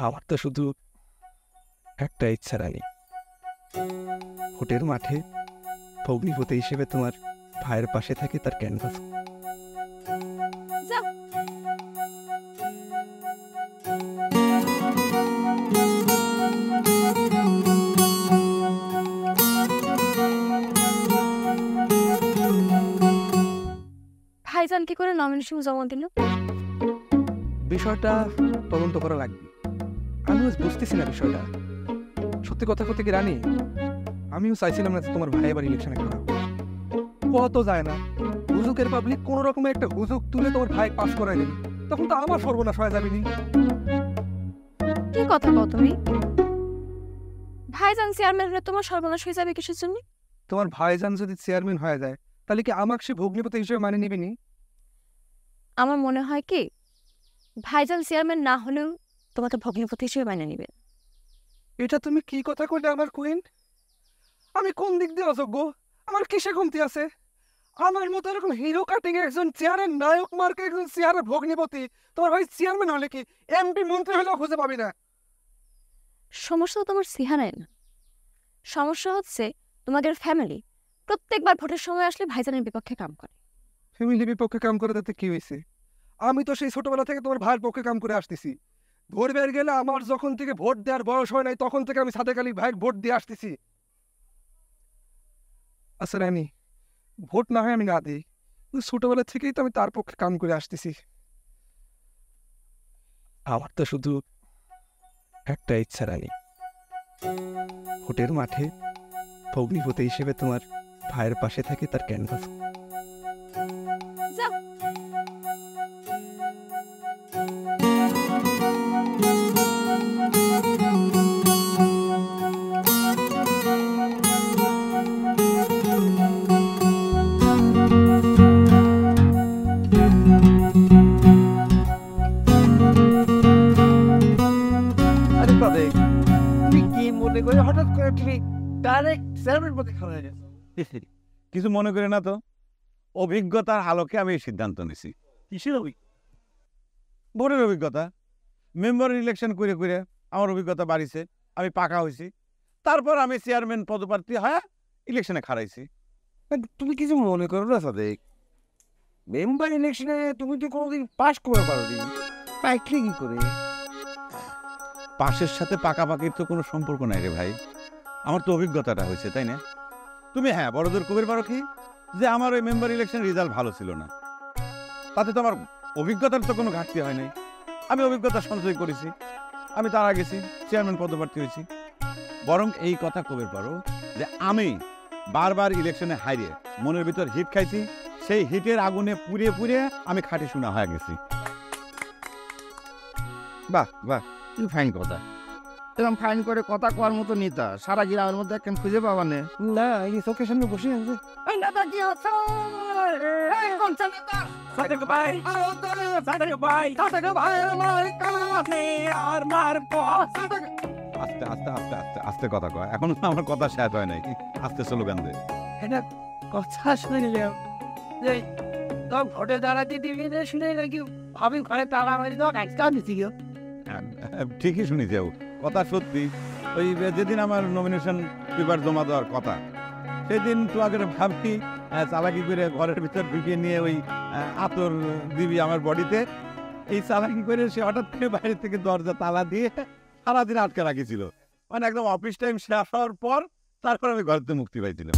আমার তো শুধু একটা ইচ্ছা রানী, ভোটের মাঠে ভগ্নিপতি হিসেবে তোমার ভাইয়ের পাশে থাকে, তার ক্যানভাস। ভাইজান কি করে নমিনেশন জমা দিল? বিষয়টা তদন্ত করা লাগবে। আমিও বুঝতেছি না বিষয়টা। সত্যি কথা বলতে কি রানী, আমিও চাইছিলাম না তোমার ভাই এবার ইলেকশনে খারাপ কত যায় না। হুজুকের পাবলিক কোন রকমের একটা হুজুক তুলে তোমার ভাই পাস করাই দেবে, তখন তো আমার সর্বনাশ হয়ে যাবে। কি কথা কও তুমি? ভাইজান চেয়ারম্যান হলে তোমার সর্বনাশ হয়ে যাবে কিসের জন্য? তোমার ভাইজান যদি চেয়ারম্যান হয়ে যায় তাহলে কি আমাকে সে ভগ্নিপতি হিসেবে মানে নিবেনি? আমার মনে হয় কি ভাইজান চেয়ারম্যান না হলেও তোমাকে ভগ্নিপতি হিসেবে মানে নিবে। এটা তুমি কি কথা কইলে আমার কুইন? আমি কোন দিক দিয়ে অযোগ্য? আমার কিসে কমতি আছে? আমার মতো এরকম হিরো কাটিং একজন চেয়ারের নায়ক মার্কে একজন চেয়ারের ভগ্নিপতি তোমার ভাই চেয়ারম্যান হলে কি এমপি মন্ত্রী হলেও খুঁজে পাবি না। সমস্যা তো তোমার চেহারায় না, সমস্যা হচ্ছে তোমাদের ফ্যামিলি প্রত্যেকবার ভোটের সময় আসলে ভাইজানের বিপক্ষে কাম করে। ফ্যামিলি বিপক্ষে কাম করে তাতে কি হয়েছে? আমি তো সেই ছোটবেলা থেকে তোমার ভাইয়ের পক্ষে কাম করে আসতেছি। ধরবার গেলে আমার যখন থেকে ভোট দেওয়ার বয়স হয় নাই তখন থেকে আমি সাদেক আলী ভাইয়ের ভোট দিয়ে আসতেছি। আচ্ছা রানী, ভোট না হয় আমি না দিই, ছোটবেলা থেকেই তো আমি তার পক্ষে কাম করে আসতেছি। আমার তো শুধু একটা ইচ্ছা রানী, ভোটের মাঠে ভগ্নিপতি হিসেবে তোমার ভাইয়ের পাশে থাকে, তার ক্যানভাস। কিছু মনে করে না তো, অভিজ্ঞতার আলোকে আমি এই সিদ্ধান্ত নিছি। কিসের অভিজ্ঞতা? ভোটের অভিজ্ঞতা। মেম্বার ইলেকশন করে করে আমার অভিজ্ঞতা বাড়িছে, আমি পাকা হয়েছি। তারপর আমি চেয়ারম্যান পদপ্রার্থী হয়ে ইলেকশনে খাড়াইছি। তুমি কিছু মনে করো না সাদেক, মেম্বার ইলেকশনে তুমি তো কোনোদিন পাস করে পারোনি, পাইটলে কি করে? পাশের সাথে পাকাপাকির তো কোনো সম্পর্ক নাই রে ভাই, আমার তো অভিজ্ঞতাটা হয়েছে, তাই না? তুমি হ্যাঁ বড়দের কবির পারো কি যে আমার ওই মেম্বার ইলেকশনের রেজাল্ট ভালো ছিল না, তাতে তো আমার অভিজ্ঞতার তো কোনো ঘাটতি হয় নাই। আমি অভিজ্ঞতা সঞ্চয় করেছি, আমি তার আগে গেছি, চেয়ারম্যান পদপ্রার্থী হয়েছি। বরং এই কথা কবির পারো যে আমি বারবার ইলেকশনে হারিয়ে মনের ভিতর হিট খাইছি, সেই হিটের আগুনে পুড়িয়ে পুড়িয়ে আমি খাঁটি শোনা হয়ে গেছি। বাহ বাহ, তুই ফাইন কথা। এরকম ফাইন করে কথা কোয়ার মতো নেতা সারা গ্রামের মধ্যে একখান খুঁজে পাবা না। এই চোখের সামনে বসে আছে। আস্তে আস্তে আস্তে আস্তে আস্তে কথা কয়, এখন আমার কথা শেষ হয় নাই, আস্তে স্লোগান দে। এটা কথা শুনলাম যে তোর ভোটে দাঁড়াতে দিবি না, শুনে নাকি ভাবি ঘরে তালা মারি তো একটা দিচ্ছি গো। ঠিকই শুনেছি, কথা সত্যি। ওই যেদিন আমার নমিনেশন পেপার জমা দেওয়ার কথা, সেদিন তো আগে ভাবি চালাকি করে ঘরের ভিতর ঢুকিয়ে নিয়ে ওই আতর দিবি আমার বডিতে, এই চালাকি করে সে হঠাৎ করে বাইরে থেকে দরজা তালা দিয়ে সারাদিন আটকে রাখিছিল। মানে একদম অফিস টাইম শেষ হওয়ার পর তারপর আমি ঘর থেকে মুক্তি পাইছিলাম।